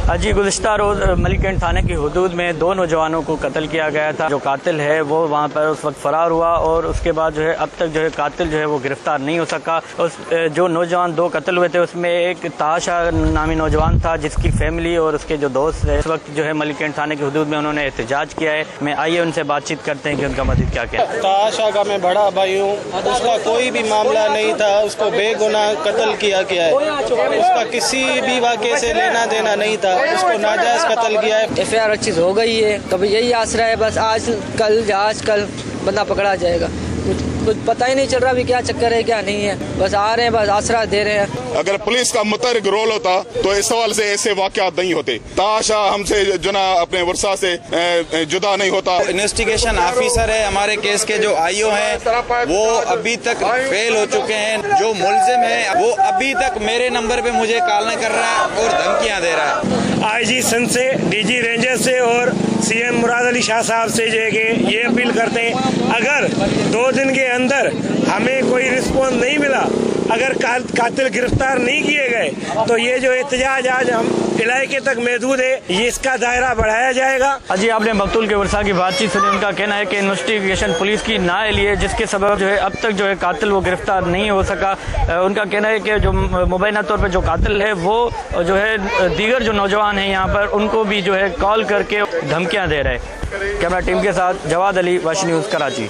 जी गुज़िश्ता रोज़ मलिकगंज थाने की हुदूद में दो नौजवानों को कत्ल किया गया था। जो कातिल है वो वहाँ पर उस वक्त फ़रार हुआ और उसके बाद जो है अब तक जो है कातिल जो है वो गिरफ़्तार नहीं हो सका। उस जो नौजवान दो कत्ल हुए थे उसमें एक ताशा नामी नौजवान था जिसकी फैमिली और उसके जो दोस्त है इस वक्त जो है मलिकगंज थाने की हुदूद में उन्होंने एहतजाज किया है। मैं आइए उनसे बातचीत करते हैं कि उनका मज़ीद क्या क्या है। ताशा का मैं बड़ा भाई हूँ, उसका कोई भी मामला नहीं था, उसको बेगुनाह कत्ल किया गया है। उसका किसी भी वाक़े से लेना देना नहीं था, उसको नाजायज कत्ल किया है। एफआईआर अच्छी हो गई है, कभी यही आसरा है बस आज कल बंदा पकड़ा जाएगा। कुछ पता ही नहीं चल रहा भी क्या चक्कर है क्या नहीं है, बस आ रहे हैं, बस आसरा दे रहे हैं। अगर पुलिस का मुतहरिक रोल होता तो इस सवाल से ऐसे वाक़यात नहीं होते। ताशा हमसे जो ना अपने वर्षा से जुदा नहीं होता। इन्वेस्टिगेशन ऑफिसर है, हमारे केस के जो आईओ हैं वो अभी तक फेल हो चुके हैं। जो मुलजिम है वो अभी तक मेरे नंबर पे मुझे कॉल नहीं कर रहा है और धमकियां दे रहा है। आईजी सन से, डीजी रेंजर से और सीएम मुराद अली शाह साहब से जो है कि ये अपील करते हैं अगर 2 दिन के अंदर हमें कोई रिस्पॉन्स नहीं मिला, अगर कातिल गिरफ्तार नहीं किए गए तो ये जो एहतजाज आज हम इलाके तक महदूद है, ये इसका दायरा बढ़ाया जाएगा। जी आपने मकतूल के वर्षा की बातचीत सुनी। उनका कहना है कि इन्वेस्टिगेशन पुलिस की ना लिए जिसके सबब जो है अब तक जो है कातिल वो गिरफ्तार नहीं हो सका। उनका कहना है कि जो मुबैना तौर पर जो कातिल है वो जो है दीगर जो नौजवान हैं यहाँ पर उनको भी जो है कॉल करके धमकियाँ दे रहे हैं। कैमरा टीम के साथ जवाद अली, वश न्यूज़, कराची।